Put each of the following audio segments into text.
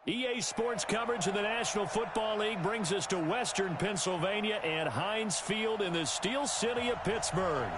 EA Sports coverage of the National Football League brings us to Western Pennsylvania and Heinz Field in the Steel City of Pittsburgh.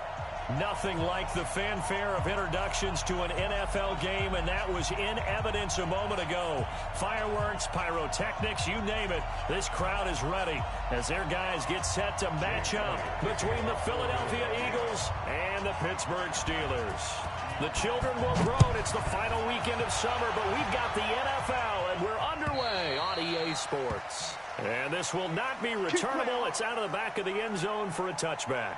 Nothing like the fanfare of introductions to an NFL game, and that was in evidence a moment ago. Fireworks, pyrotechnics, you name it. This crowd is ready as their guys get set to match up between the Philadelphia Eagles and the Pittsburgh Steelers. The children will grow. It's the final weekend of summer, but we've got the NFL, and we're underway on EA Sports. And this will not be returnable. It's out of the back of the end zone for a touchback.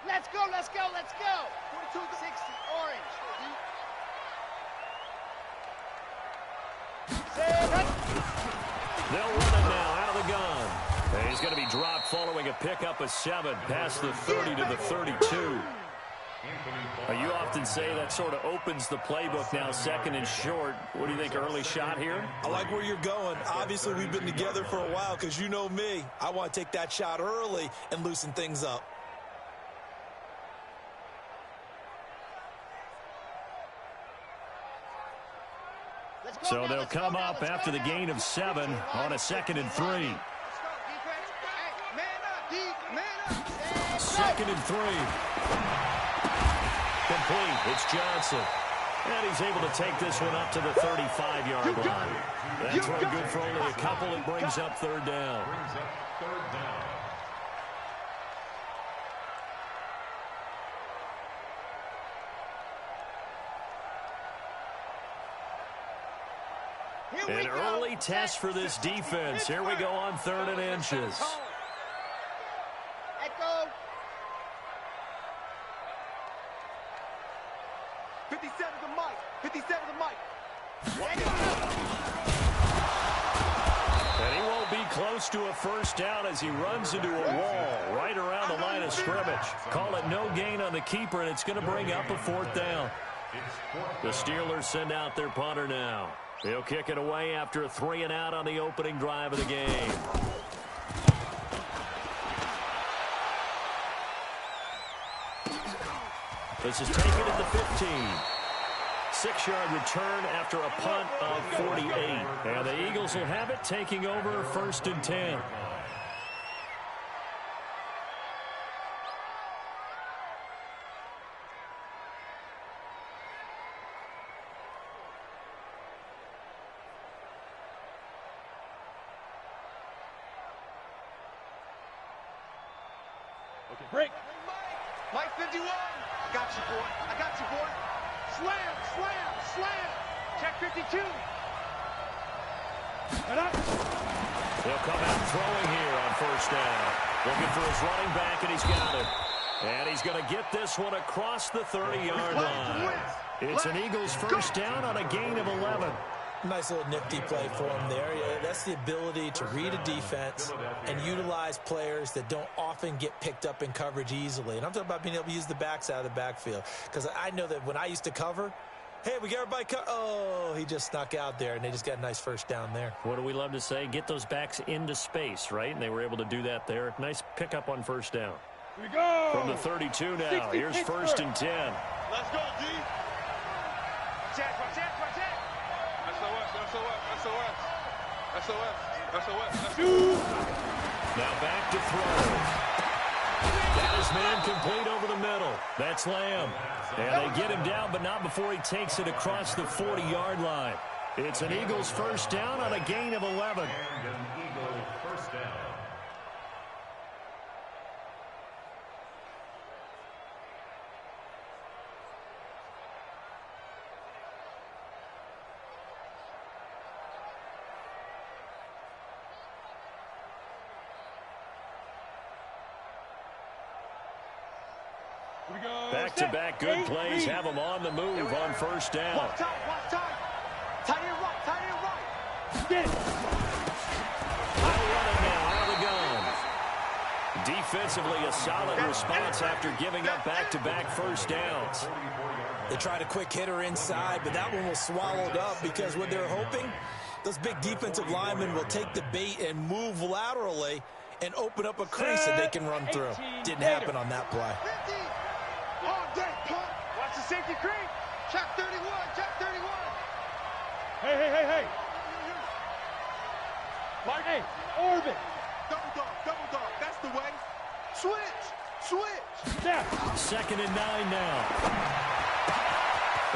Let's go, let's go, let's go. 22-60, orange. They'll run it now out of the gun. And he's going to be dropped following a pickup of 7 past the 30 to the 32. You often say that sort of opens the playbook now, second and short. What do you think, early shot here? I like where you're going. Obviously, we've been together for a while because you know me. I want to take that shot early and loosen things up. So they'll come up after the gain of 7 on a 2nd and 3. 2nd and 3. Complete. It's Johnson. And he's able to take this one up to the 35-yard line. That throw good for only a couple. It brings up 3rd down. An early test for this defense. Here we go on 3rd and inches. Echo. 57 to Mike. 57 to Mike. And he won't be close to a first down as he runs into a wall right around the line of scrimmage. Call it no gain on the keeper, and it's going to bring up a 4th down. The Steelers send out their punter now. He'll kick it away after a 3-and-out on the opening drive of the game. This is taken at the 15. 6-yard return after a punt of 48. And the Eagles will have it, taking over 1st and 10. Break. Mike 51. I got you, boy. I got you, boy. Slam, slam, slam. Check 52. Head up. He'll come out throwing here on first down. Looking for his running back, and he's got it. And he's going to get this one across the 30-yard line. It's an Eagles first down on a gain of 11. Nice little nifty play for him there. Yeah, that's the ability to read a defense and utilize players that don't often get picked up in coverage easily. And I'm talking about being able to use the backs out of the backfield. Because I know that when I used to cover, hey, we got everybody oh, he just snuck out there, and they just got a nice first down there. What do we love to say? Get those backs into space, right? And they were able to do that there. Nice pickup on first down. Here we go. From the 32 now. Here's first and 10. Let's go, D. Check. SOS. Now back to throw. That is man complete over the middle. That's Lamb. And they get him down, but not before he takes it across the 40-yard line. It's an Eagles first down on a gain of 11. And an Eagle first down. Back-to-back good plays have them on the move on first down. Watch time. Tight end right. Get it. They'll run it now out of the gun. Defensively, a solid response after giving up back-to-back first downs. They tried a quick hitter inside, but that one was swallowed up because what they're hoping, those big defensive linemen will take the bait and move laterally and open up a crease that they can run through. Didn't happen on that play. Watch the safety creep. Check 31. Hey. Mike. Hey, orbit. Double dog. That's the way. Switch. Step. 2nd and 9 now.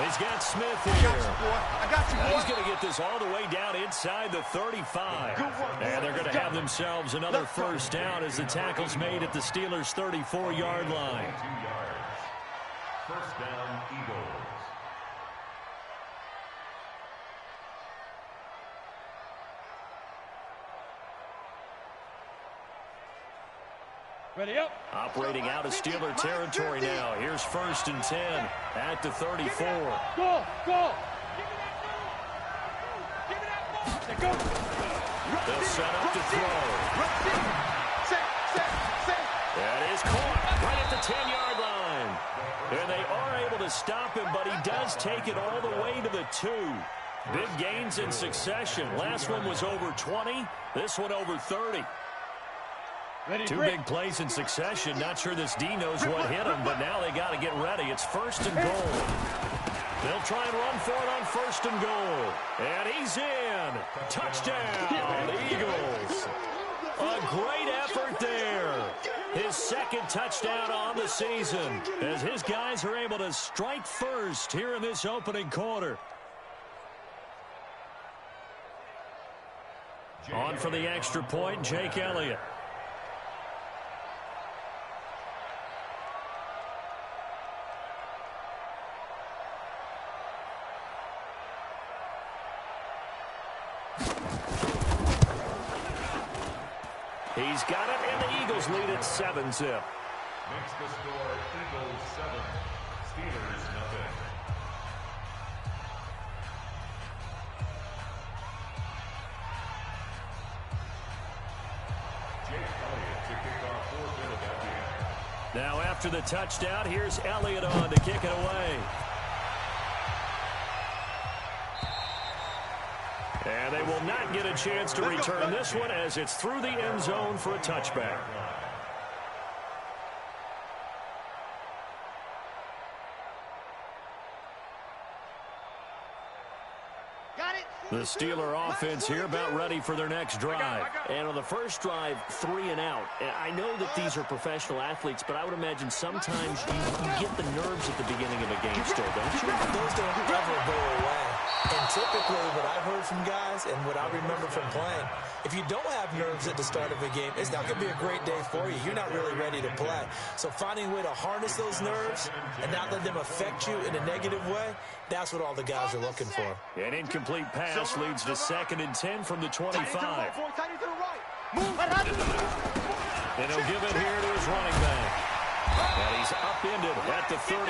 He's got Smith here. I got you, boy. He's going to get this all the way down inside the 35. And they're going to have themselves another first down as the tackle's made at the Steelers' 34-yard line. First down, Eagles. Ready up. Operating out of Steeler territory now. Here's first and 10 at the 34. Go. Give me that ball. Go. They'll set up to throw. That is caught right at the 10-yard line. And they are able to stop him, but he does take it all the way to the 2. Big gains in succession. Last one was over 20. This one over 30. Two big plays in succession. Not sure this D knows what hit him, but now they got to get ready. It's first and goal. They'll try and run for it on first and goal. And he's in. Touchdown, Eagles. A great effort there. His second touchdown on the season as his guys are able to strike first here in this opening quarter. On for the extra point, Jake Elliott. He's got it, and the Eagles lead at 7-zip. Makes the score Eagles 7, Steelers nothing. Jake Elliott to kick off for Philadelphia. Now after the touchdown, here's Elliott on to kick it away. And they will not get a chance to return this one as it's through the end zone for a touchback. The Steeler offense here about ready for their next drive. And on the first drive, 3 and out. And I know that these are professional athletes, but I would imagine sometimes you get the nerves at the beginning of a game still, don't you? Those don't ever go away. And typically what I've heard from guys and what I remember from playing, if you don't have nerves at the start of a game, it's not going to be a great day for you. You're not really ready to play. So finding a way to harness those nerves and not let them affect you in a negative way, that's what all the guys are looking for. An incomplete pass leads to 2nd and 10 from the 25. And he'll give it here to his running back. And he's upended at the 33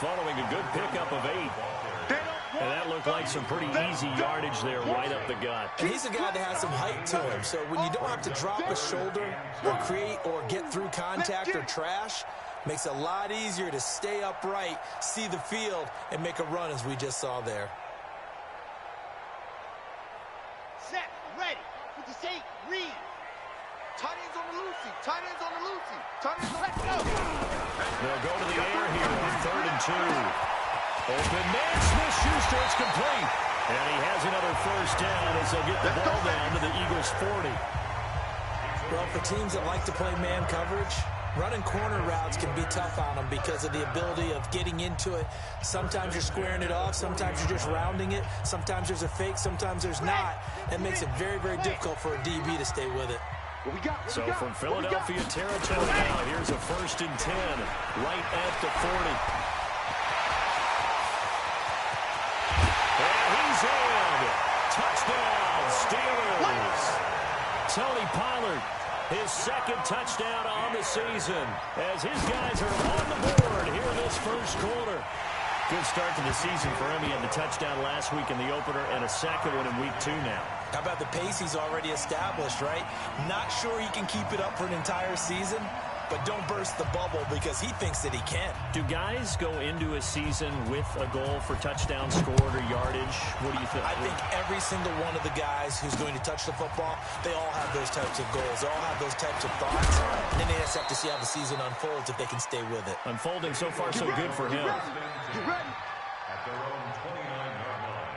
following a good pickup of 8. And that looked like some pretty easy yardage there right up the gut. And he's a guy that has some height to him. So when you don't have to drop a shoulder or create or get through contact or trash, makes it a lot easier to stay upright, see the field, and make a run as we just saw there. Set, ready, 58, read. Tight ends on the Lucy, tight ends on the Lucy, tight ends on the Lucy. They'll go to the air here on 3rd and 2. Open man, Smith-Schuster, it's complete. And he has another first down as they'll get the ball down to the Eagles' 40. Well, for teams that like to play man coverage, running corner routes can be tough on them because of the ability of getting into it. Sometimes you're squaring it off. Sometimes you're just rounding it. Sometimes there's a fake. Sometimes there's not. That makes it very, very difficult for a DB to stay with it. So from Philadelphia territory now, here's a 1st and 10 right at the 40. He's in. Touchdown, Steelers. Tony Pollard, his 2nd touchdown on the season as his guys are on the board here in this first quarter. Good start to the season for him. He had the touchdown last week in the opener and a 2nd one in week 2 now. How about the pace he's already established, right? Not sure he can keep it up for an entire season, but don't burst the bubble because he thinks that he can. Do guys go into a season with a goal for touchdown scored or yardage? What do you think? I think every single one of the guys who's going to touch the football, they all have those types of goals. They all have those types of thoughts. And then they just have to see how the season unfolds if they can stay with it. Unfolding so far so good for him. Get ready. At their own 29-yard line.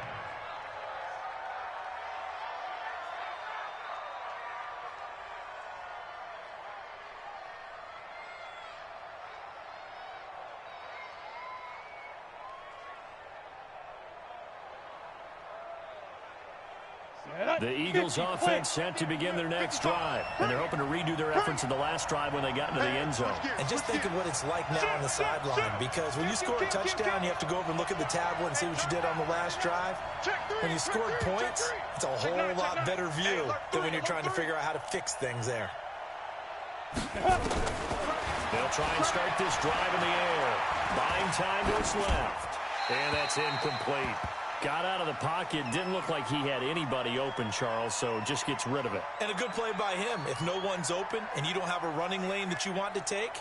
The Eagles offense set to begin their next drive, and they're hoping to redo their efforts in the last drive when they got into the end zone. And just think of what it's like now on the sideline, because when you score a touchdown, you have to go over and look at the tablet and see what you did on the last drive. When you scored points, it's a whole lot better view than when you're trying to figure out how to fix things there. They'll try and start this drive in the air. Buying time to his left. And that's incomplete. Got out of the pocket. Didn't look like he had anybody open, Charles, so just gets rid of it. And a good play by him. If no one's open and you don't have a running lane that you want to take,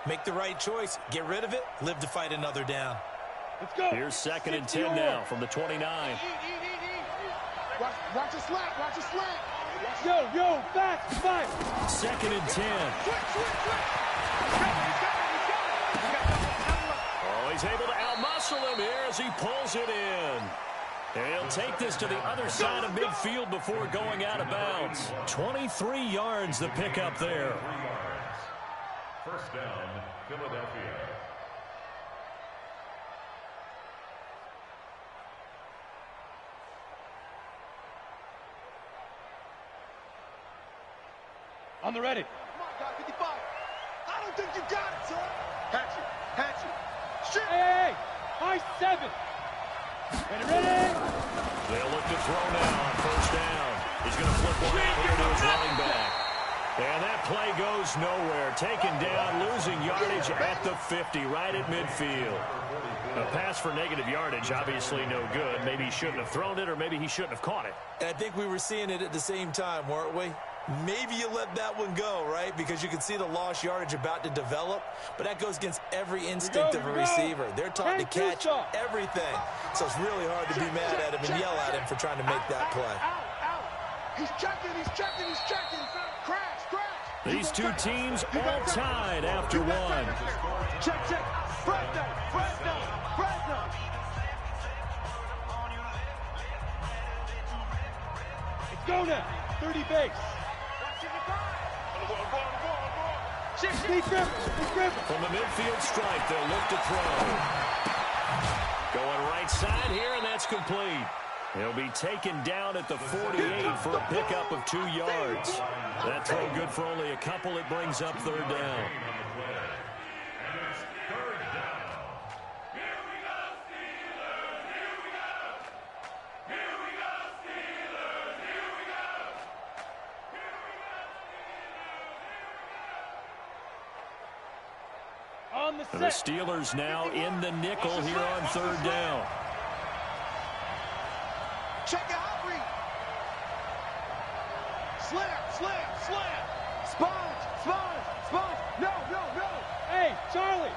make the right choice. Get rid of it. Live to fight another down. Let's go. Here's 2nd and 10 now from the 29. Watch a slant. Watch a slant. Yo, fast. 2nd and 10. Oh, he's able to outmuscle him here as he pulls it in. And he'll take this to the other side of midfield before going out of bounds. 23 yards the pickup there. 3 yards. First down, Philadelphia. On the ready. Come on, guy, 55. I don't think you got it, son. Hatchet. Shit. Hey. High 7. Ready. They'll look to throw now on first down. He's going to flip one out here to his running back. And that play goes nowhere. Taken down, losing yardage at the 50, right at midfield. A pass for negative yardage, obviously no good. Maybe he shouldn't have thrown it, or maybe he shouldn't have caught it. And I think we were seeing it at the same time, weren't we? Maybe you let that one go, right? Because you can see the lost yardage about to develop. But that goes against every instinct of a receiver. They're taught to catch everything. So it's really hard to be mad at him and yell at him for trying to make that play. Out. He's checking. Crash. These two teams all tied after one. Check. Fresno. Let's go now. 30 base. He's Griffin. From the midfield stripe, they'll look to throw. Going right side here, and that's complete. He'll be taken down at the 48 for a pickup of 2 yards. That throw good for only a couple. It brings up 3rd down. And the Steelers now in the nickel here on 3rd down. Check out, read. Slam. Sponge. No. Hey, Charlie.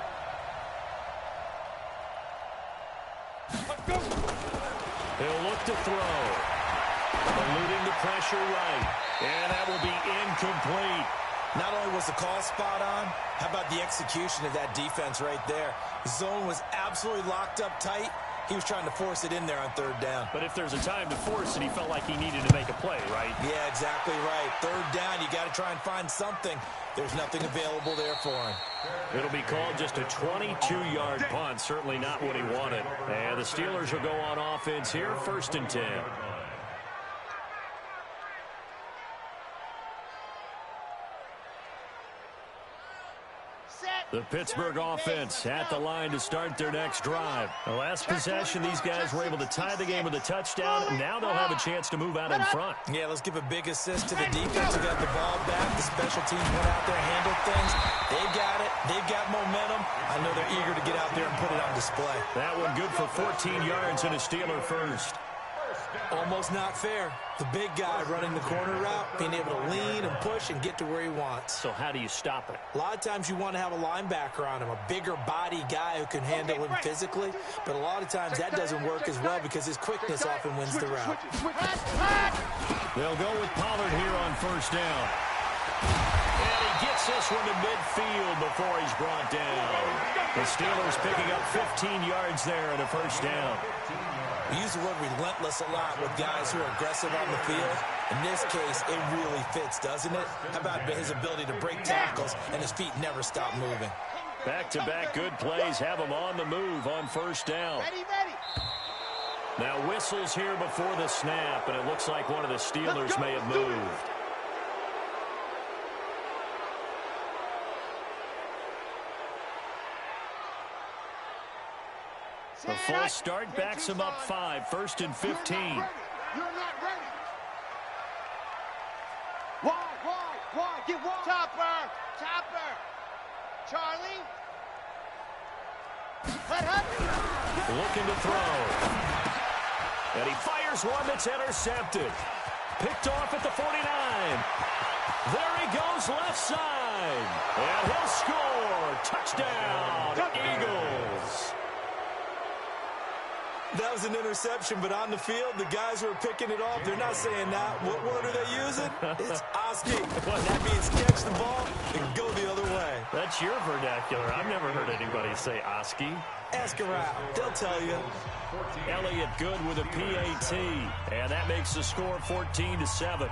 Let's go. He'll look to throw. Eluding the pressure right. And that will be incomplete. Not only was the call spot on, how about the execution of that defense right there? The zone was absolutely locked up tight. He was trying to force it in there on 3rd down. But if there's a time to force it, he felt like he needed to make a play, right? Yeah, exactly right. 3rd down, you got to try and find something. There's nothing available there for him. It'll be called just a 22-yard punt. Certainly not what he wanted. And the Steelers will go on offense here, 1st and 10. The Pittsburgh offense at the line to start their next drive. The last possession, these guys were able to tie the game with a touchdown, and now they'll have a chance to move out in front. Yeah, let's give a big assist to the defense who got the ball back. The special teams went out there, handled things. They've got it. They've got momentum. I know they're eager to get out there and put it on display. That one good for 14 yards and a Steeler first. Almost not fair. The big guy running the corner route, being able to lean and push and get to where he wants. So how do you stop it? A lot of times you want to have a linebacker on him, a bigger body guy who can handle him physically, but a lot of times that doesn't work as well because his quickness often wins the route. They'll go with Pollard here on 1st down. And he gets this one to midfield before he's brought down. The Steelers picking up 15 yards there and a 1st down. We use the word relentless a lot with guys who are aggressive on the field. In this case, it really fits, doesn't it? How about his ability to break tackles and his feet never stop moving? Back-to-back good plays have him on the move on 1st down. Now whistles here before the snap, and it looks like one of the Steelers may have moved. The full start backs him up 5, 1st and 15. You're not ready. Why? Get wide. Chopper. Charlie. Looking to throw. And he fires one that's intercepted. Picked off at the 49. There he goes left side. And he'll score. Touchdown, Eagles. That was an interception, but on the field, the guys who are picking it off, they're not saying that. What word are they using? It's Oski. That means catch the ball and go the other way. That's your vernacular. I've never heard anybody say Oski. Ask around. They'll tell you. Elliott good with a PAT. And that makes the score 14-7.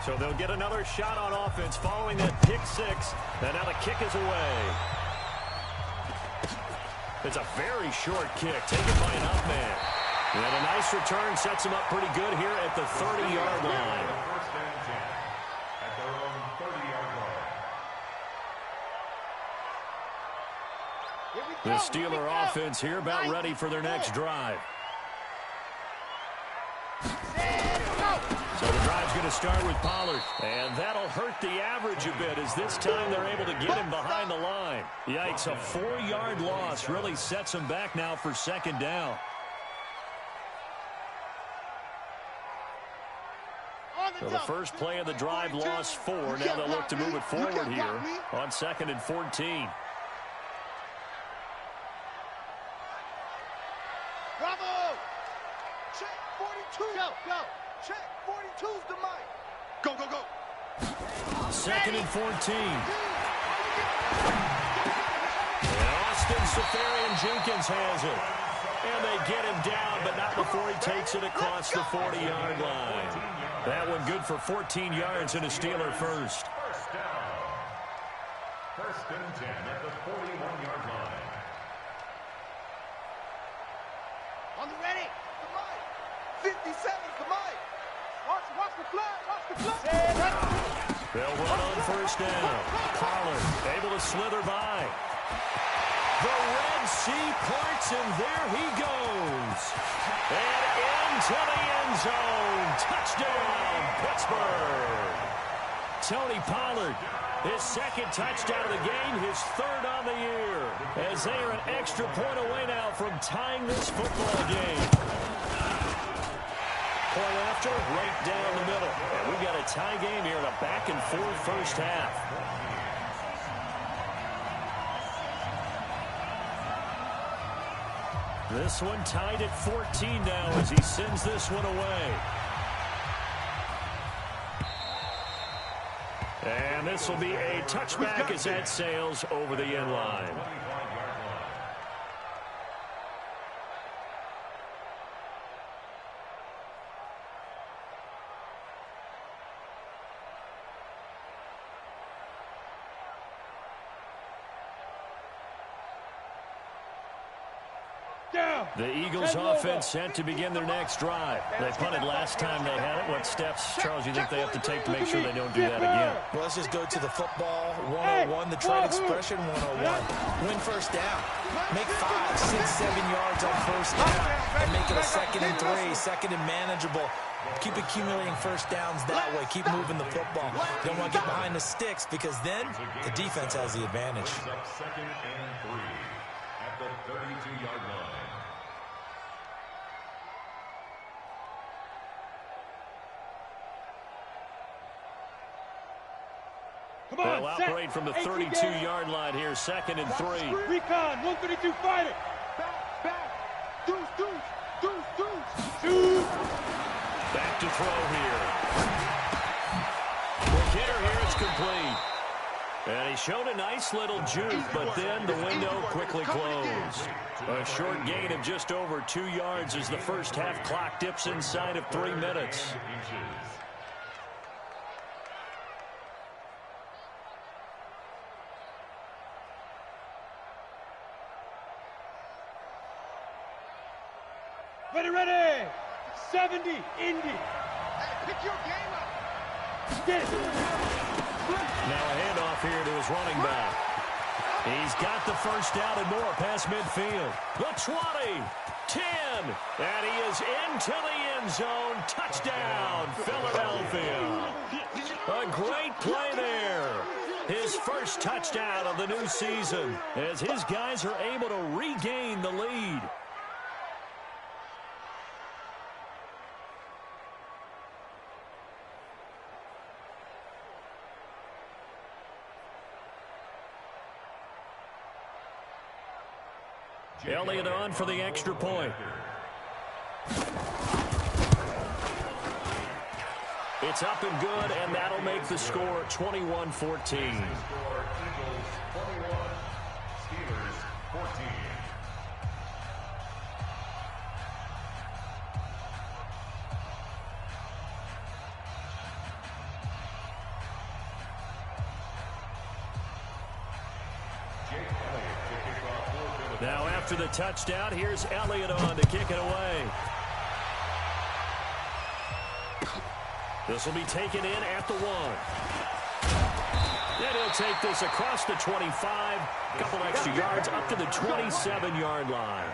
So they'll get another shot on offense following that pick 6. And now the kick is away. It's a very short kick taken by an up man. And a nice return sets him up pretty good here at the 30-yard line. First and 10 at their own 30-yard line. The Steeler offense here about ready for their next drive. So the drive's going to start with Pollard. And that'll hurt the average a bit as this time they're able to get him behind the line. Yikes, a 4-yard loss really sets him back now for 2nd down. So the first play of the drive lost 4. Now they'll look to move it forward here on 2nd and 14. Bravo! Check 42. Go. Check 42's the mic. Go. 2nd and 14. And Austin Jenkins has it. And they get him down, but not before he takes it across the 40-yard line. That one good for 14 yards and a Steeler first. First down. First and 10 at the 41-yard line. On the ready. The mic. 57's the mic. Watch the flag. Watch the flag. They'll run on first down. Pollard able to slither by. The Red Sea parts, and there he goes. And into the end zone. Touchdown, Pittsburgh. Tony Pollard, his second touchdown of the game, his third on the year. As they are an extra point away now from tying this football game. Point after, right down the middle. And we've got a tie game here in a back-and-forth first half. This one tied at 14 now as he sends this one away. And this will be a touchback as that sails over the end line. The Eagles offense set to begin their next drive. They punted last time they had it. What steps, Charles, you think they have to take to make sure they don't do that again? Well, let's just go to the football 101, the trade expression 101. Win first down. Make 5, 6, 7 yards on first down and make it a 2nd and 3, 2nd and manageable. Keep accumulating first downs that way. Keep moving the football. Don't want to get behind the sticks because then the defense has the advantage. 2nd and 3 at the 32-yard line. They'll operate from the 32-yard line here, 2nd and 3. Recon, 132, fight it. Back. Deuce. Back to throw here. The hitter here, it's complete. And he showed a nice little juke, but then the window quickly closed. A short gain of just over 2 yards as the first half clock dips inside of 3 minutes. Ready. 70, Indy. Hey, pick your game up. Get it. Now a handoff here to his running back. He's got the first down and more past midfield. The 20, 10, and he is into the end zone. Touchdown, Philadelphia. A great play there. His first touchdown of the new season as his guys are able to regain the lead. Elliott on for the extra point. It's up and good, and that'll make the score 21-14. Eagles 21, Steelers 14. Now after the touchdown, here's Elliott on to kick it away. This will be taken in at the 1. And he'll take this across the 25, a couple extra yards up to the 27-yard line.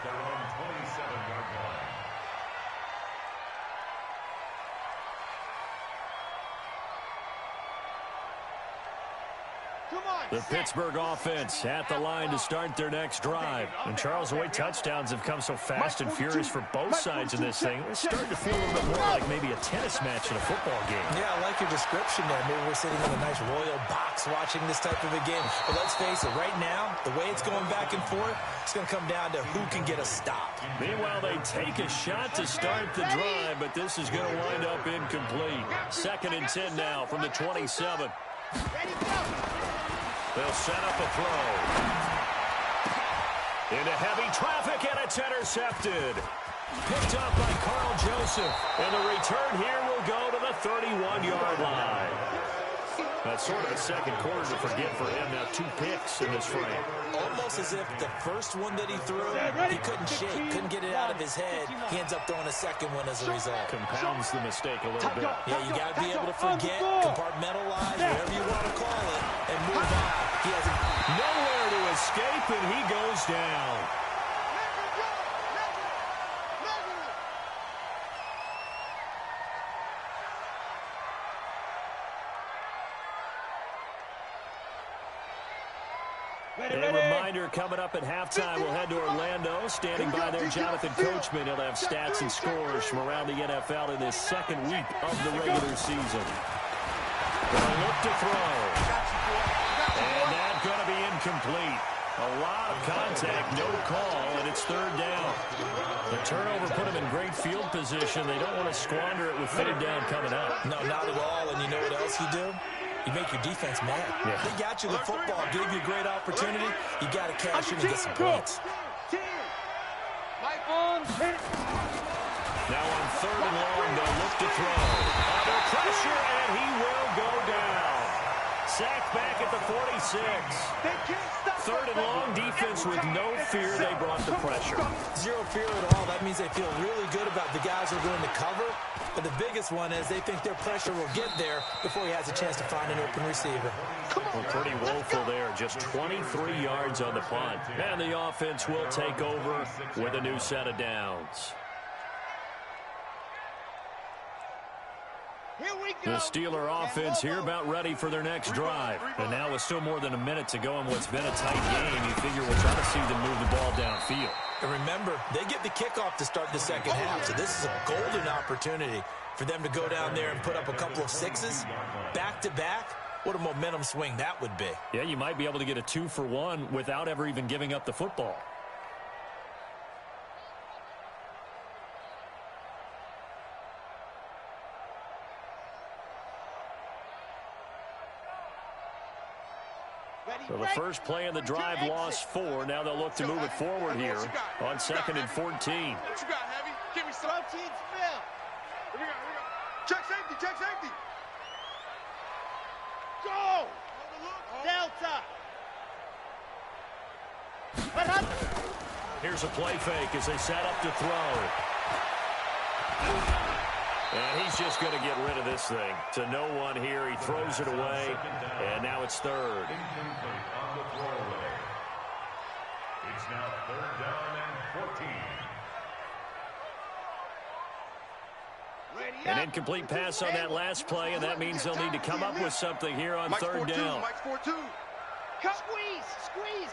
The Pittsburgh offense at the line to start their next drive. And Charles, the way touchdowns have come so fast and furious for both sides in this thing, it's starting to feel a little bit more like maybe a tennis match in a football game. Yeah, I like your description there. Maybe we're sitting in a nice royal box watching this type of a game. But let's face it, right now, the way it's going back and forth, it's going to come down to who can get a stop. Meanwhile, they take a shot to start the drive, but this is going to wind up incomplete. 2nd and 10 now from the 27. They'll set up a throw. Into heavy traffic, and it's intercepted. Picked up by Carl Joseph. And the return here will go to the 31-yard line. That's sort of a second quarter to forget for him. Now 2 picks in this frame. Almost as if the first one that he threw, he couldn't shake, couldn't get it out of his head. He ends up throwing a second one as a result. Compounds the mistake a little bit. Yeah, you got to be able to forget, compartmentalize, whatever you want to call it, and move on. He has nowhere to escape, and he goes down. A reminder coming up at halftime, we'll head to Orlando. Standing by there, Jonathan Coachman. He'll have stats and scores from around the NFL in this second week of the regular season. Gonna look to throw. And that's going to be incomplete. A lot of contact, no call, and it's third down. The turnover put him in great field position. They don't want to squander it with third down coming up. No, not at all. And you know what else you do? You make your defense mad. Yeah. They got you the football, gave you a great opportunity. You got to cash in and get some points. Now on third and long, they'll look to throw. Under pressure, and he will go down. Sacked back at the 46. Third and long, defense with no fear. They brought the pressure. Zero fear at all. That means they feel really good about the guys who are going to cover. But the biggest one is they think their pressure will get there before he has a chance to find an open receiver. Well, pretty woeful there. Just 23 yards on the punt. And the offense will take over with a new set of downs. The Steeler offense here about ready for their next drive. And now with still more than a minute to go in what's been a tight game, you figure we'll try to see them move the ball downfield. And remember, they get the kickoff to start the second half, so this is a golden opportunity for them to go down there and put up a couple of sixes back-to-back. What a momentum swing that would be. Yeah, you might be able to get a 2-for-1 without ever even giving up the football. So the first play of the drive lost 4. Now they'll look to move it forward here on 2nd and 14. What you got, Heavy? Give me some. Protein spill. Here we go. Check safety. Check safety. Go. Delta. Here's a play fake as they set up to throw. And he's just going to get rid of this thing. To no one here. He throws it away. And now it's third. It's now third down and 14. An incomplete pass on that last play, and that means they'll need to come up with something here on third down. Mike's 4-2. Squeeze.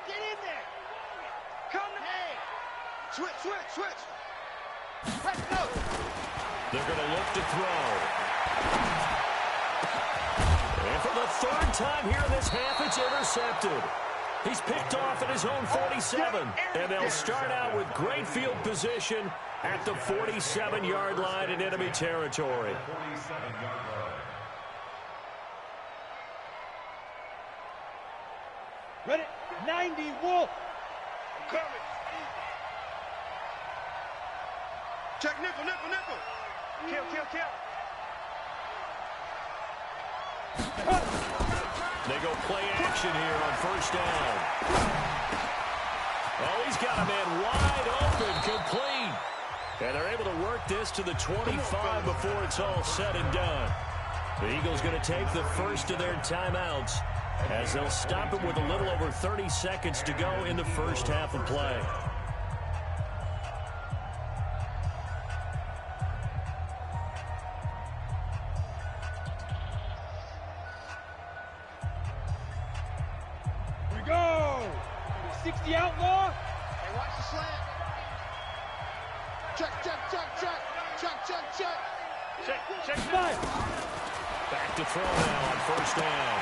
Get in there. Come to me. Switch. They're going to look to throw. And for the third time here in this half, it's intercepted. He's picked off at his own 47. And they'll start out with great field position at the 47-yard line in enemy territory. Ready? 90, Wolf. Coming. Check nickel. Kill. They go play action here on first down. Oh, he's got a man wide open, complete. And they're able to work this to the 25 before it's all said and done. The Eagles going to take the first of their timeouts as they'll stop it with a little over 30 seconds to go in the first half of play. Here we go. 60 outlaw. Hey, watch the slant. Check. Back to throw now on first down.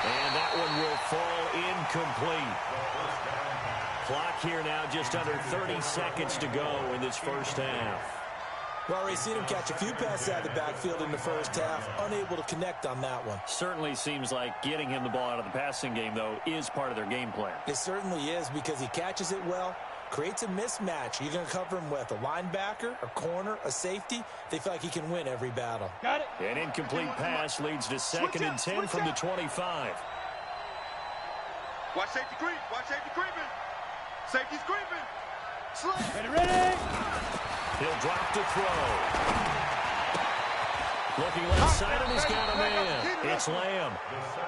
And that one will fall incomplete. Clock here now just under 30 seconds to go in this first half. Well, already seen him catch a few passes out of the backfield in the first half. Unable to connect on that one. Certainly seems like getting him the ball out of the passing game, though, is part of their game plan. It certainly is because he catches it well, creates a mismatch. You're going to cover him with a linebacker, a corner, a safety. They feel like he can win every battle. Got it. An incomplete pass leads to 2nd and 10 from the 25. Watch safety creep. Watch safety creeping. Safety's creeping. Slide. Ready. He'll drop to throw. Looking left side, and he's got a man. It's Lamb.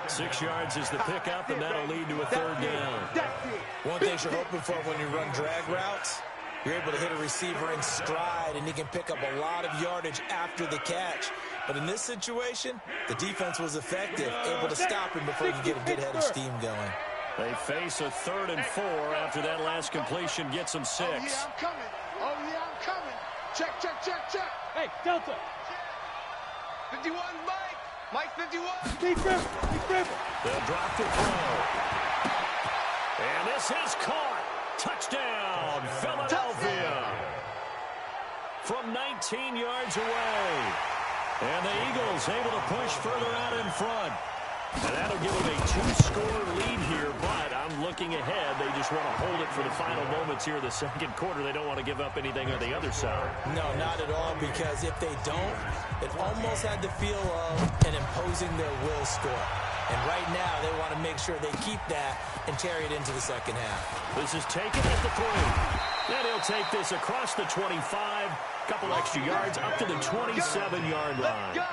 6 yards is the pickup, and that'll lead to a 3rd down. One thing you're hoping for when you run drag routes, you're able to hit a receiver in stride, and he can pick up a lot of yardage after the catch. But in this situation, the defense was effective, able to stop him before you get a good head of steam going. They face a 3rd and 4 after that last completion gets them 6. Oh, yeah, I'm coming. Oh, yeah, I'm coming. Check, check, check, check. Hey, Delta. 51, Mike. Mike 51. Keep grip. They'll drop to throw. And this is caught. Touchdown, Philadelphia. From 19 yards away. And the Eagles able to push further out in front. And that'll give them a 2-score lead here, but I'm looking ahead. They just want to hold it for the final moments here of the 2nd quarter. They don't want to give up anything on the other side. No, not at all, because if they don't, it almost had the feel of an imposing their will score. And right now, they want to make sure they keep that and carry it into the 2nd half. This is taken at the 3. Then he'll take this across the 25, couple extra yards up to the 27-yard line.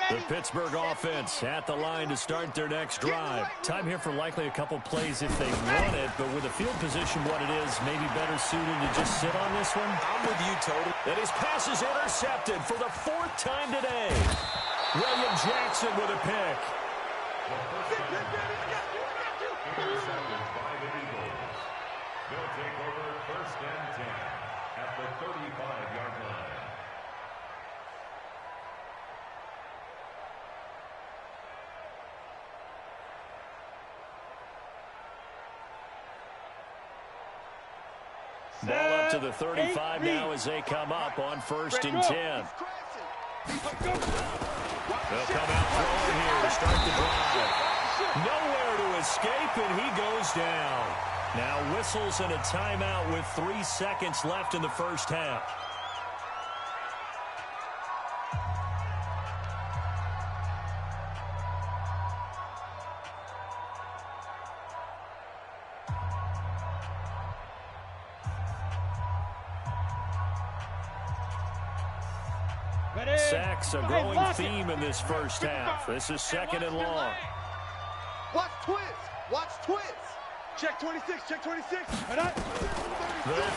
The Pittsburgh offense at the line to start their next drive. Time here for likely a couple plays if they want it, but with the field position what it is, maybe better suited to just sit on this one. I'm with you totally. And his pass is intercepted for the 4th time today. William Jackson with a pick. Intercepted by the Eagles. They'll take over 1st and 10 at the 35-yard line. Ball up to the 35 now as they come up on 1st and 10. They'll come out throwing here to start the drive. Nowhere to escape, and he goes down. Now whistles and a timeout with 3 seconds left in the 1st half. Sacks a growing theme in this 1st half. This is 2nd and long. Watch twist. Watch twist. Check 26. Check 26. They'll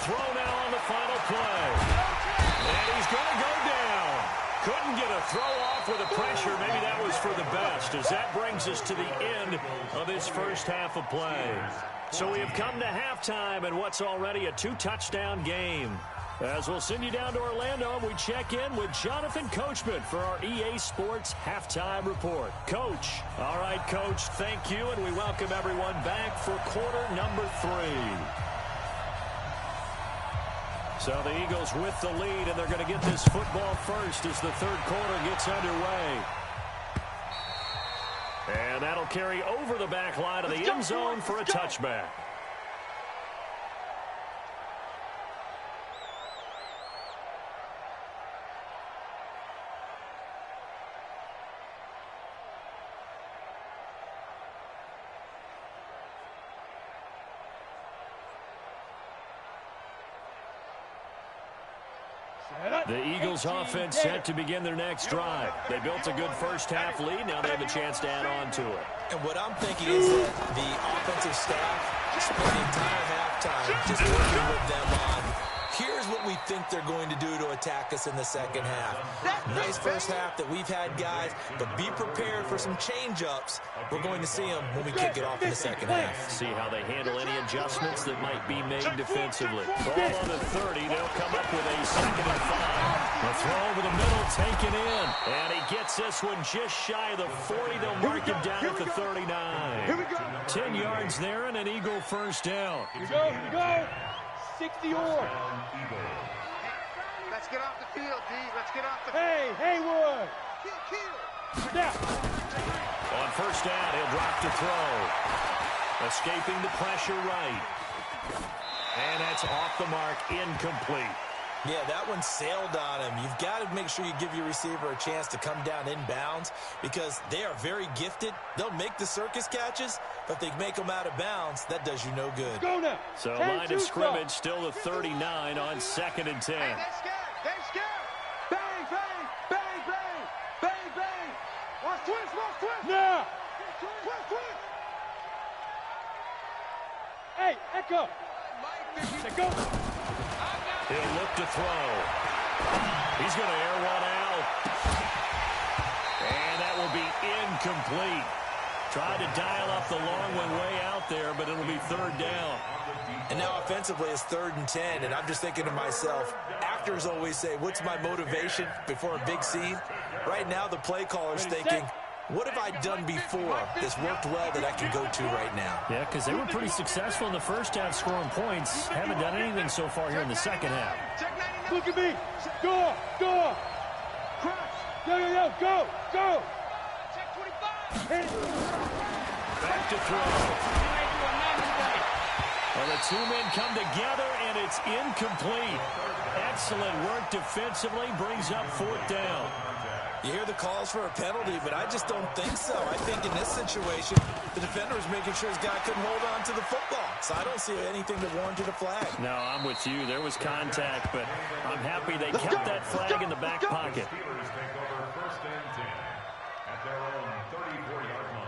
throw now on the final play. And he's going to go down. Couldn't get a throw off with the pressure. Maybe that was for the best, as that brings us to the end of this 1st half of play. So we have come to halftime in what's already a 2-touchdown game. As we'll send you down to Orlando, we check in with Jonathan Coachman for our EA Sports Halftime Report. Coach. All right, Coach, thank you, and we welcome everyone back for quarter number 3. So the Eagles with the lead, and they're going to get this football first as the 3rd quarter gets underway. And that'll carry over the back line of the end zone for a touchback. The Eagles offense set to begin their next drive. They built a good 1st half lead. Now they have a chance to add on to it. And what I'm thinking is that the offensive staff spent the entire halftime just working with them on, here's what we think they're going to do to attack us in the 2nd half. Nice 1st half that we've had, guys, but be prepared for some change-ups. We're going to see them when we kick it off in the 2nd half. See how they handle any adjustments that might be made defensively. Ball on the 30. They'll come up with a 2nd and 5. The throw over the middle taken in. And he gets this one just shy of the 40. They'll mark him down at the 39. 10 yards there and an Eagle 1st down. Here we go. 60 or. Let's get off the field, D. Let's get off the field. Hey, Haywood. Kill. On first down, he'll drop to throw. Escaping the pressure right. And that's off the mark, incomplete. Yeah, that one sailed on him. You've got to make sure you give your receiver a chance to come down inbounds because they are very gifted. They'll make the circus catches, but if they make them out of bounds, that does you no good. Go now. So line of scrimmage still the 39 on 2nd and 10. Hey, they're scared. They're scared. Bang, bang, bang, bang, bang, bang. Watch twist. Now. Twist. Hey, Echo. Go. He'll look to throw. He's going to air one out. And that will be incomplete. Tried to dial up the long one way out there, but it'll be 3rd down. And now offensively it's 3rd and 10, and I'm just thinking to myself, actors always say, what's my motivation before a big scene? Right now the play caller's thinking, what have I done before that's worked well that I can go to right now? Yeah, because they were pretty successful in the first half scoring points. Haven't done anything so far here in the second half. Look at me. Go. Cross. Yo. Go. Check 25. Hit it. Back to throw. Well, the two men come together, and it's incomplete. Excellent work defensively. Brings up 4th down. You hear the calls for a penalty, but I just don't think so. I think in this situation, the defender was making sure his guy couldn't hold on to the football. So I don't see anything that warranted a flag. No, I'm with you. There was contact, but I'm happy they kept that flag in the back pocket. Steelers take over 1st and 10 at their own 34-yard line.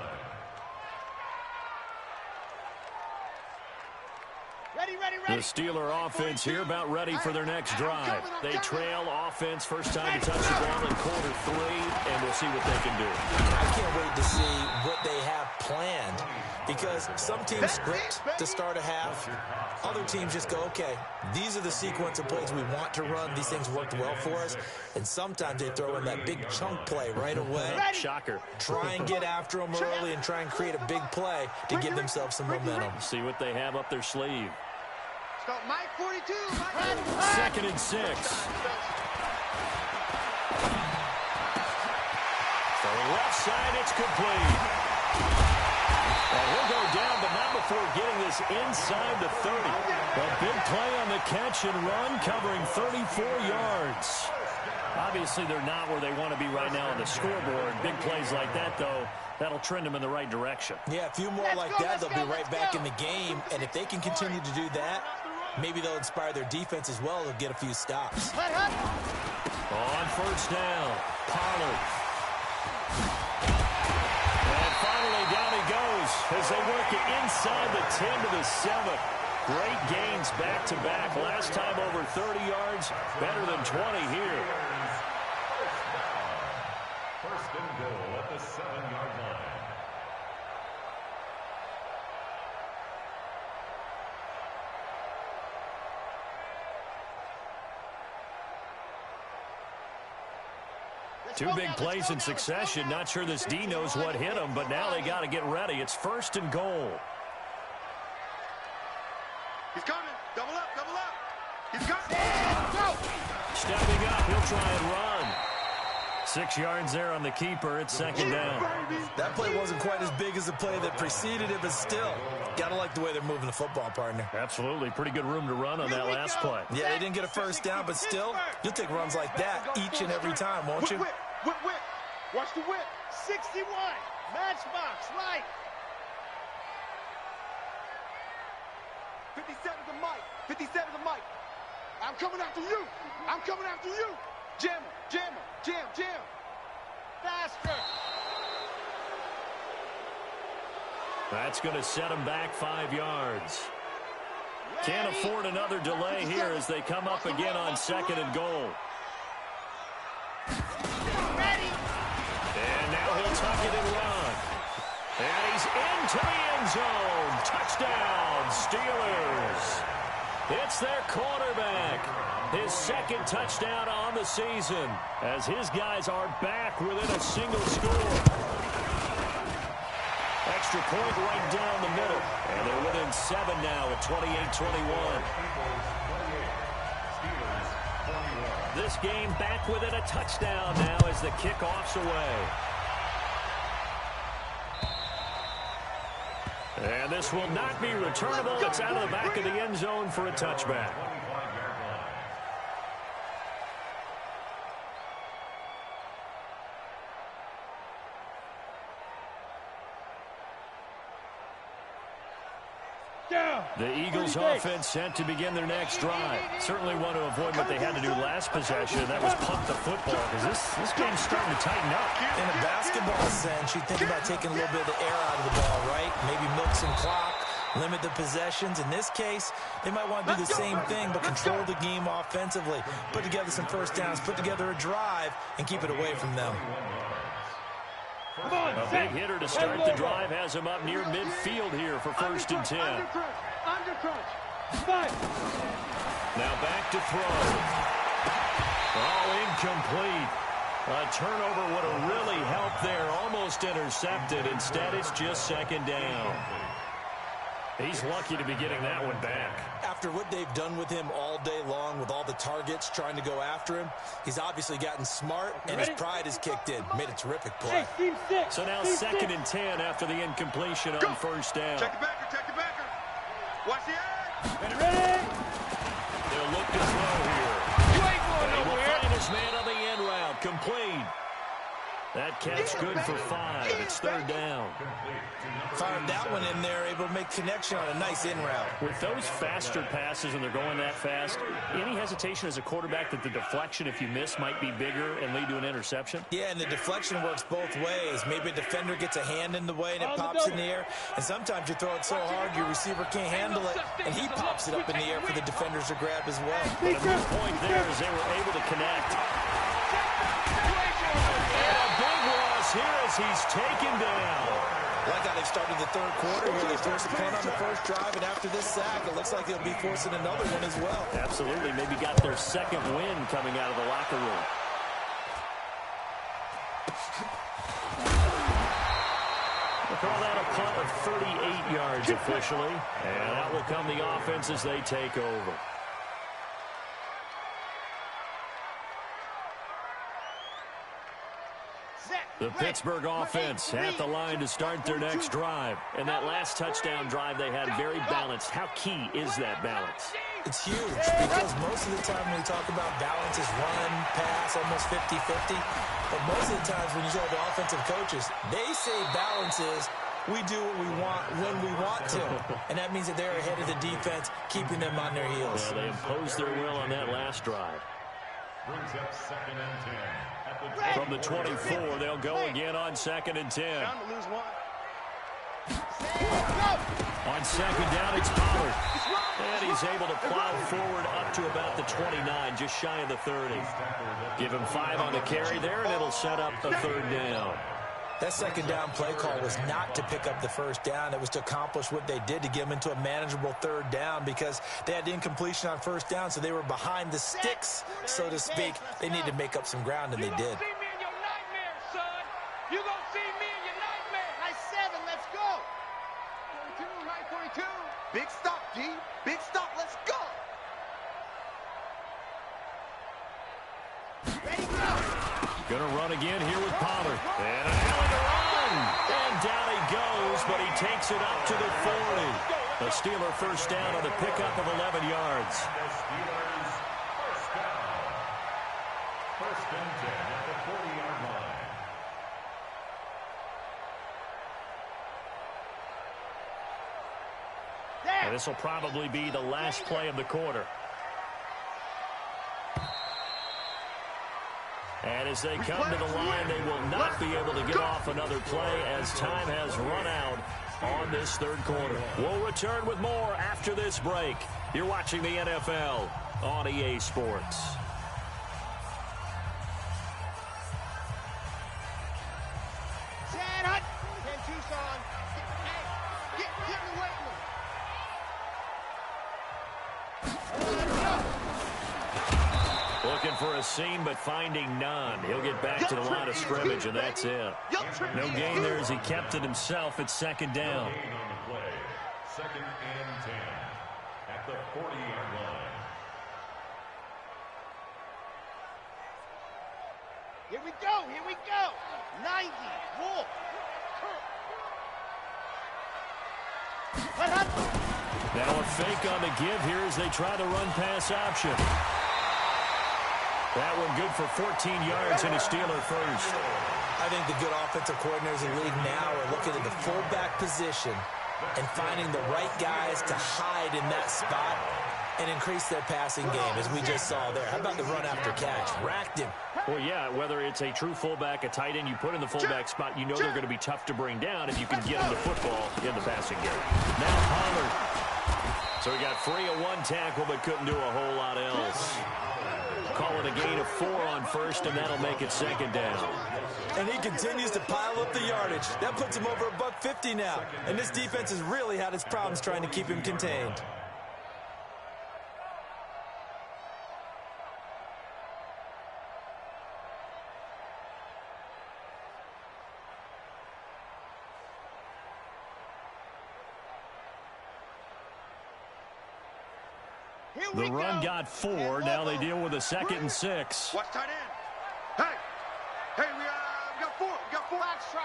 The Steeler offense here about ready for their next drive. They trail offense first time to touch the ball in quarter 3, and we'll see what they can do. I can't wait to see what they have planned because some teams script to start a half. Other teams just go, okay, these are the sequence of plays we want to run. These things worked well for us. And sometimes they throw in that big chunk play right away. Shocker. Try and get after them early and try and create a big play to give themselves some momentum. See what they have up their sleeve. Start Mike 42. 2nd and 6. So left side, it's complete. Well, he'll go down, but not before getting this inside the 30. A big play on the catch and run, covering 34 yards. Obviously, they're not where they want to be right now on the scoreboard. Big plays like that, though, that'll trend them in the right direction. Yeah, a few more like that, they'll be right back in the game. And if they can continue to do that, maybe they'll inspire their defense as well. They'll get a few stops. On first down, Pollard. And finally, down he goes as they work it inside the 10 to the 7. Great gains back-to-back. Last time over 30 yards, better than 20 here. 1st and goal at the 7-yard line. Two big plays in succession. Not sure this D knows what hit him, but now they got to get ready. It's 1st and goal. He's coming. Double up. He's coming. Go. Stepping up, he'll try and run. 6 yards there on the keeper. It's 2nd down. That play wasn't quite as big as the play that preceded it, but still, gotta like the way they're moving the football, partner. Absolutely. Pretty good room to run on that last play. Yeah, they didn't get a first down, but still, you'll take runs like that each and every time, won't you? Whip. Watch the whip. 61. Matchbox, right. 57 to Mike. 57 to Mike. I'm coming after you. Jam. Faster. That's going to set them back 5 yards. Can't afford another delay here as they come up again on 2nd and goal. And now he'll tuck it and run. And he's into the end zone. Touchdown, Steelers. It's their quarterback. His 2nd touchdown on the season as his guys are back within a single score. Extra point right down the middle. And they're within 7 now at 28-21. This game back within a touchdown now as the kickoff's away. And this will not be returnable. It's out of the back of the end zone for a touchback. The Eagles offense set to begin their next drive. Certainly want to avoid what they had to do last possession. That was punt the football, because this game's starting to tighten up. In a basketball sense, you think about taking a little bit of the air out of the ball, right? Maybe milk some clock, limit the possessions. In this case, they might want to do the same thing, but control the game offensively. Put together some first downs, put together a drive, and keep it away from them. A big hitter to start the drive has him up near midfield here for 1st and 10. Under crunch. Now back to throw. Oh, incomplete. A turnover would have really helped there. Almost intercepted. Instead, it's just 2nd down. He's lucky to be getting that one back. After what they've done with him all day long, with all the targets trying to go after him, he's obviously gotten smart, and his pride has kicked in. Made a terrific play. So now 2nd and 10 after the incompletion on 1st down. Check the backer, check the backer. Watch the edge. Ready? They'll look to throw here. You ain't going He will nowhere. find his man on the end route. Complete. That catch good for 5. It's 3rd down. Fired that one in there, able to make connection on a nice in route. With those faster passes and they're going that fast, any hesitation as a quarterback that the deflection, if you miss, might be bigger and lead to an interception? Yeah, and the deflection works both ways. Maybe a defender gets a hand in the way and it pops in the air. And sometimes you throw it so hard your receiver can't handle it, and he pops it up in the air for the defenders to grab as well. But a good point there is they were able to connect. And a big loss here as he's taken down. Like how they started the 3rd quarter here. They forced a punt on the 1st drive, and after this sack, it looks like they'll be forcing another one as well. Absolutely. Maybe got their 2nd win coming out of the locker room. We'll call that a punt of 38 yards officially. And that will come the offense as they take over. The Pittsburgh offense at the line to start their next drive. And that last touchdown drive they had very balanced. How key is that balance? It's huge because most of the time when we talk about balance is run, pass, almost 50-50. But most of the times when you talk to offensive coaches, they say balance is we do what we want when we want to. And that means that they're ahead of the defense, keeping them on their heels. Yeah, they imposed their will on that last drive. Brings up 2nd and 10. From the 24, they'll go again on 2nd and 10. Time to lose one. On 2nd down, it's Pollard. And he's able to plow forward up to about the 29, just shy of the 30. Give him 5 on the carry there, and it'll set up the 3rd down. That 2nd down play call was not to pick up the 1st down. It was to accomplish what they did to get them into a manageable 3rd down because they had incompletion on 1st down, so they were behind the sticks, so to speak. They needed to make up some ground, and they did. You gonna see me in your nightmare. High 7, let's go. 42, high 42. Big stop, D. Big stop, let's go. Ready, go. Gonna run again here with Pollard. And a hell of a run. And down he goes, but he takes it up to the 40. The Steeler 1st down on the pickup of 11 yards. The Steelers first down. 1st and 10 at the 40-yard line. And this will probably be the last play of the quarter. And as they come to the line, they will not be able to get off another play as time has run out on this 3rd quarter. We'll return with more after this break. You're watching the NFL on EA Sports. Chad Hunt. Ken Tucson. Hey, get in the weight room. Looking for a seam, but finding none. He'll get back to the line of scrimmage, and that's it. No gain there as he kept it himself at 2nd down. Gain on the play. 2nd and 10 at the 40-yard line. Here we go, here we go. 90, Wolf. Now a fake on the give here as they try the run-pass option. That one good for 14 yards and a Steeler first. I think the good offensive coordinators in the league now are looking at the fullback position and finding the right guys to hide in that spot and increase their passing game, as we just saw there. How about the run after catch? Racked him. Well, yeah, whether it's a true fullback, a tight end, you put in the fullback spot, you know they're going to be tough to bring down if you can get them the football in the passing game. Now Pollard. So he got free of one tackle but couldn't do a whole lot else. Call it a gain of 4 on first, and that'll make it second down. And he continues to pile up the yardage. That puts him over $150 now. And this defense has really had its problems trying to keep him contained. The run got 4. Now they deal with a 2nd and 6. Watch tight end. Hey, we got 4. We got 4. Box try.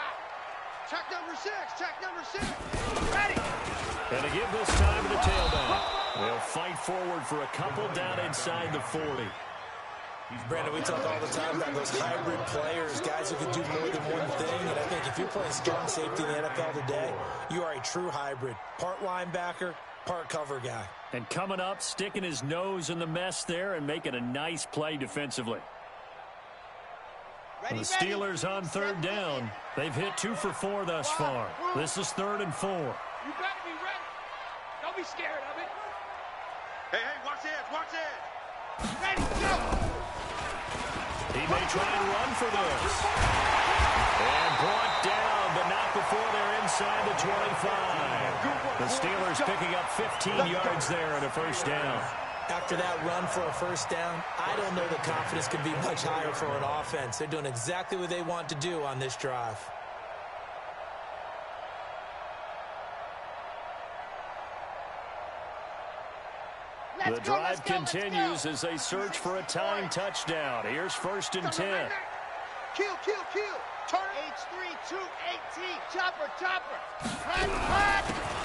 Check number 6. Check number 6. Ready. And to give this time to the tailback. They'll fight forward for a couple down inside the 40. Brandon, we talk all the time about those hybrid players, guys who can do more than one thing. And I think if you're playing strong safety in the NFL today, you are a true hybrid. Part linebacker, part cover guy. And coming up, sticking his nose in the mess there and making a nice play defensively. The Steelers on 3rd down. They've hit 2 for 4 thus far. This is 3rd and 4. You better be ready. Don't be scared of it. Hey, watch the edge, watch the edge. Ready, go. He may try and run for this. And brought down, but not before they're inside the 25. The Steelers picking up 15 yards there and a first down. After that run for a first down, I don't know the confidence can be much higher for an offense. They're doing exactly what they want to do on this drive. The drive continues as they search for a tying touchdown. Here's 1st and 10. Kill. Turn. H3-2-8-T. Chopper.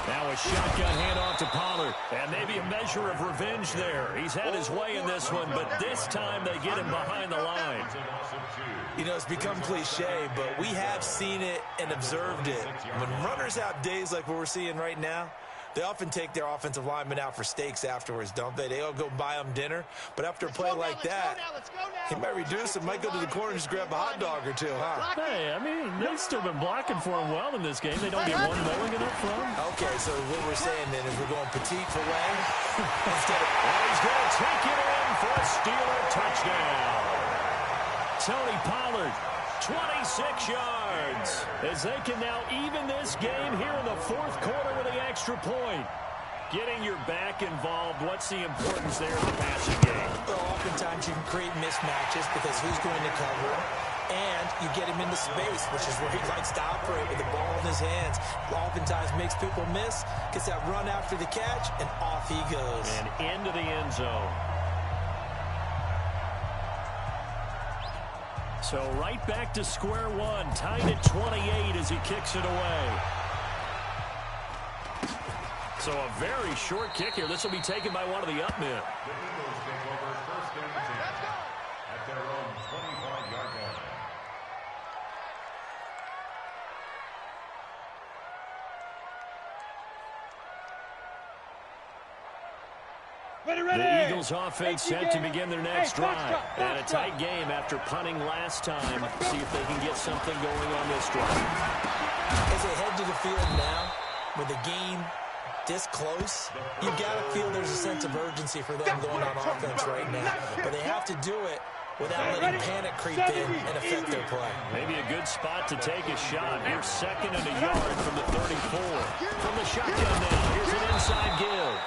Now a shotgun handoff to Pollard. And maybe a measure of revenge there. He's had his way in this one, but this time they get him behind the line. You know, it's become cliche, but we have seen it and observed it. When runners have days like what we're seeing right now, they often take their offensive linemen out for steaks afterwards, don't they? They all go buy them dinner. But after a play like that, he might reduce it, might go to the corner and just grab a hot dog or two, huh? Hey, I mean, they've still been blocking for him well in this game. They don't get one Mulligan up front. Okay, so what we're saying then is we're going petite filet instead of... And he's going to take it in for a Steeler touchdown. Tony Pollard, 26 yards, as they can now even this game here in the 4th quarter with the extra point. Getting your back involved, what's the importance there in the passing game? Well, oftentimes you can create mismatches because who's going to cover him, and you get him into space, which is where he likes to operate with the ball in his hands. Oftentimes makes people miss, gets that run after the catch, and off he goes. And into the end zone. So right back to square one, tied at 28 as he kicks it away. So a very short kick here. This will be taken by one of the up men. The Eagles take over 1st and 10 at their own 25-yard line. The Eagles offense set to begin their next drive. And a tight game after punting last time. See if they can get something going on this drive. As they head to the field now, with the game this close, you've got to feel there's a sense of urgency for them going on offense right now. But they have to do it without letting panic creep in and affect their play. Maybe a good spot to take a shot. Here's 2nd and a yard from the 34. From the shotgun now, here's an inside give.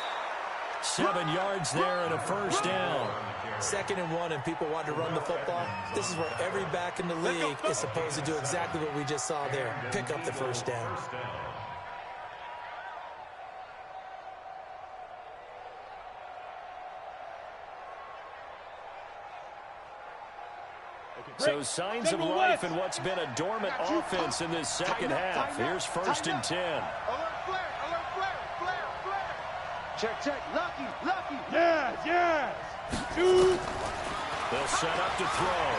7 yards there and a first down. 2nd and 1 and people want to run the football. This is where every back in the league is supposed to do exactly what we just saw there. Pick up the first down. So signs of life in what's been a dormant offense in this second half. Here's 1st and 10. Alert flare, alert flare. Check, check. Lucky, lucky. Yes, yes. Two. They'll set up to throw.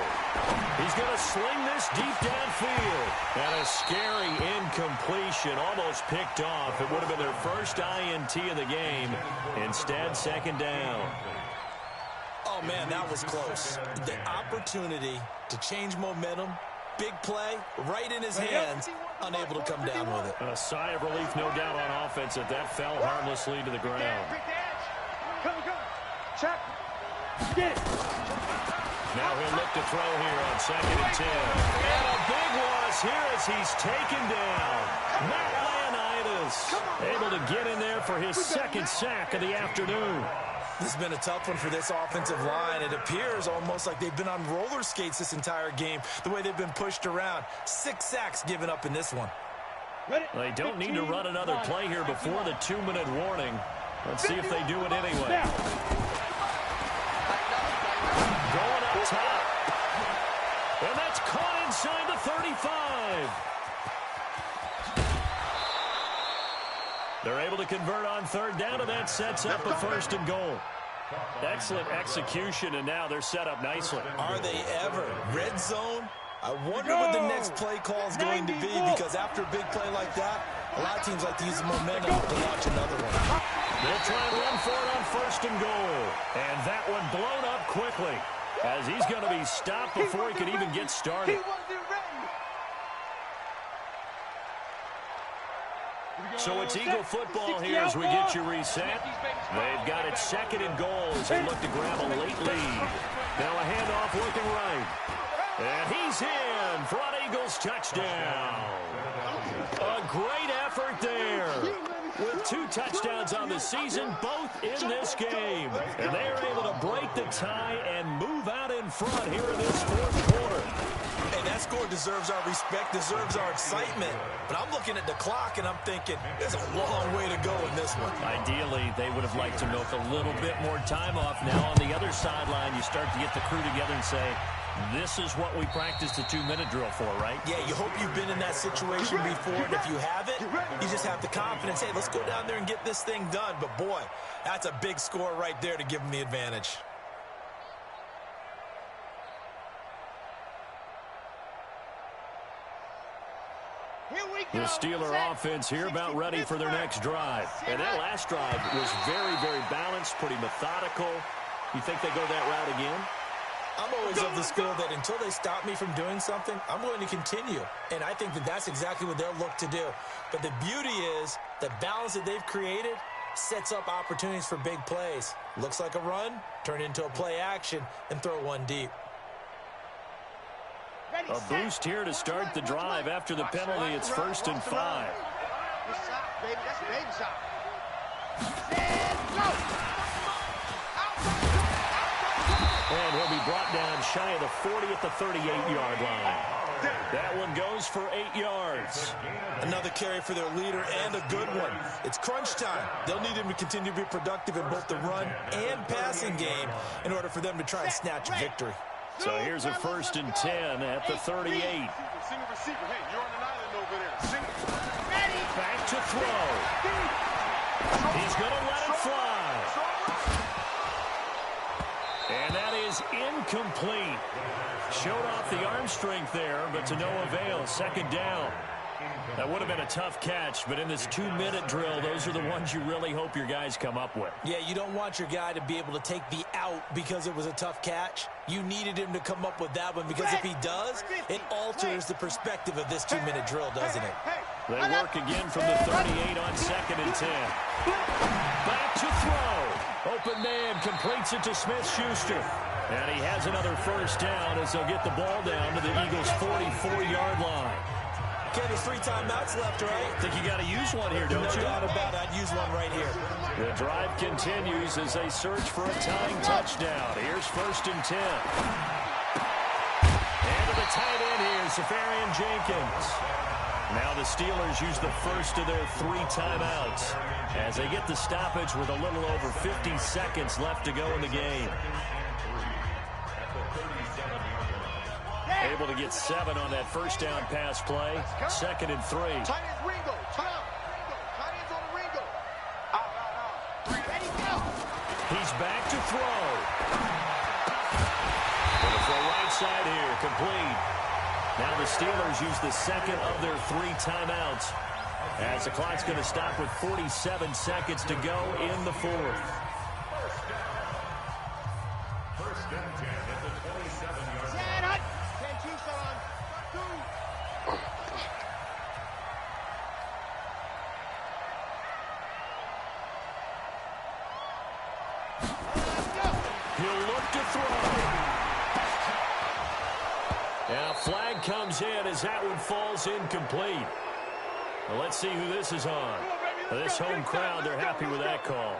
He's going to sling this deep downfield. And a scary incompletion, almost picked off. It would have been their first INT of the game. Instead, second down. Oh, man, that was close. The opportunity to change momentum, big play, right in his hands, unable to come down with it. A sigh of relief, no doubt, on offense that fell harmlessly to the ground. Come. Check. Get it. Now he'll look to throw here on 2nd and 10. And a big loss here as he's taken down. Matt Leonidas able to get in there for his second sack of the afternoon. This has been a tough one for this offensive line. It appears almost like they've been on roller skates this entire game, the way they've been pushed around. 6 sacks given up in this one. They don't need to run another play here before the 2-minute warning. Let's see if they do it anyway. Going up top. And that's caught inside the 35. They're able to convert on 3rd down, and that sets up a 1st and goal. Excellent execution, and now they're set up nicely. Are they ever? Red zone? I wonder what the next play call is going to be, because after a big play like that, a lot of teams like to use the momentum to launch another one. They'll try and run for it on 1st and goal. And that one blown up quickly, as he's going to be stopped before he could even get started. So it's Eagle football here as we get you reset. They've got it 2nd and goal as they look to grab a late lead. Now a handoff looking right. And he's in. Front Eagles touchdown. A great effort there. With 2 touchdowns on the season, both in this game. And they are able to break the tie and move out in front here in this 4th quarter. Hey, that score deserves our respect, deserves our excitement. But I'm looking at the clock, and I'm thinking, there's a long way to go in this one. Ideally, they would have liked to milk a little bit more time off. Now, on the other sideline, you start to get the crew together and say, this is what we practiced the 2-minute drill for, right? Yeah, you hope you've been in that situation before, and if you haven't, you just have the confidence, hey, let's go down there and get this thing done. But, boy, that's a big score right there to give them the advantage. The Steeler offense here about ready for their next drive. And that last drive was very, very balanced, pretty methodical. You think they go that route again? I'm always of the school that until they stop me from doing something, I'm going to continue. And I think that that's exactly what they'll look to do. But the beauty is the balance that they've created sets up opportunities for big plays. Looks like a run, turn into a play action, and throw one deep. A boost here to start the drive after the penalty. It's 1st and 5. And he'll be brought down shy of the 40 at the 38-yard line. That one goes for 8 yards. Another carry for their leader, and a good one. It's crunch time. They'll need him to continue to be productive in both the run and passing game in order for them to try and snatch victory. So here's a 1st and 10 at the 38. Back to throw. He's going to let it fly. And that is incomplete. Showed off the arm strength there, but to no avail. 2nd down. That would have been a tough catch, but in this 2-minute drill, those are the ones you really hope your guys come up with. Yeah, you don't want your guy to be able to take the out because it was a tough catch. You needed him to come up with that one, because if he does, it alters the perspective of this 2-minute drill, doesn't it? They work again from the 38 on 2nd and 10. Back to throw. Open man completes it to Smith-Schuster. And he has another 1st down as they'll get the ball down to the Eagles' 44-yard line. Okay, there's 3 timeouts left, right? Think you got to use one here, don't you? No doubt about it. I'd use one right here. The drive continues as they search for a tying touchdown. Here's 1st and 10. And to the tight end here, Safarian Jenkins. Now the Steelers use the first of their 3 timeouts as they get the stoppage with a little over 50 seconds left to go in the game. Able to get 7 on that 1st down pass play. 2nd and 3. Tight ends Ringo. Tight ends on the Ringo. Out. He's back to throw. Going to throw right side here, complete. Now the Steelers use the second of their 3 timeouts, as the clock's going to stop with 47 seconds to go in the 4th. First and 10 at the 27-yard line. He'll look to throw. Now flag comes in as that one falls incomplete. Well, let's see who this is on. This home crowd, they're happy with that call.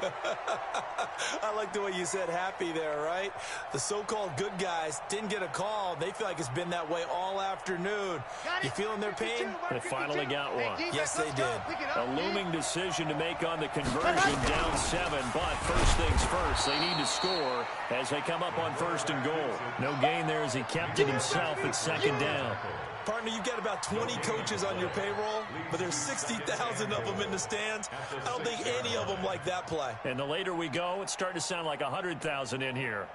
I like the way you said happy there, right? The so-called good guys didn't get a call. They feel like it's been that way all afternoon. You feeling their pain? They finally got one. Yes, they did. A looming decision to make on the conversion, down 7. But first things first, they need to score as they come up on 1st and goal. No gain there as he kept it himself at 2nd down. Partner, you've got about 20 coaches on your payroll, but there's 60,000 of them in the stands. I don't think any of them like that play. And the later we go, it's starting to sound like 100,000 in here.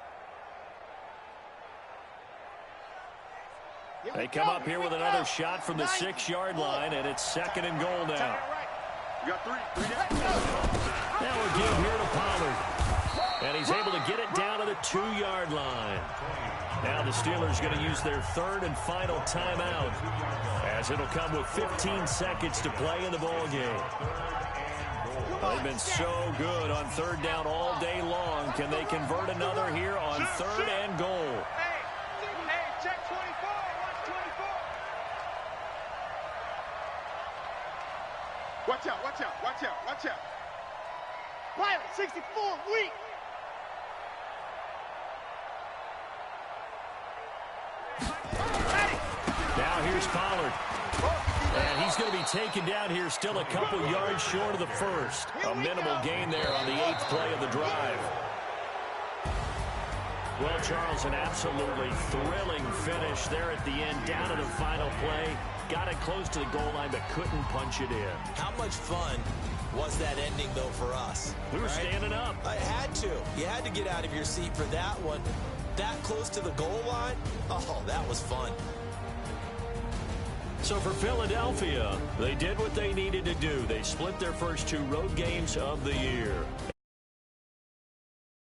They come up here with another shot from the 6-yard line, and it's 2nd and goal now. You got 3. Now a give here to Pollard. And he's able to get it down to the 2-yard line. Now the Steelers going to use their 3rd and final timeout, as it'll come with 15 seconds to play in the ballgame. They've been so good on 3rd down all day long. Can they convert another here on 3rd and goal? Hey, check 24. Watch 24. Watch out, watch out, watch out, watch out. Pilot, 64, weak. Now here's Pollard. And he's going to be taken down here still a couple yards short of the 1st. A minimal gain there on the 8th play of the drive. Well, Charles, an absolutely thrilling finish there at the end, down to the final play. Got it close to the goal line, but couldn't punch it in. How much fun was that ending, though, for us? We were standing up. I had to. You had to get out of your seat for that one. That close to the goal line? Oh, that was fun. So for Philadelphia, they did what they needed to do. They split their first 2 road games of the year.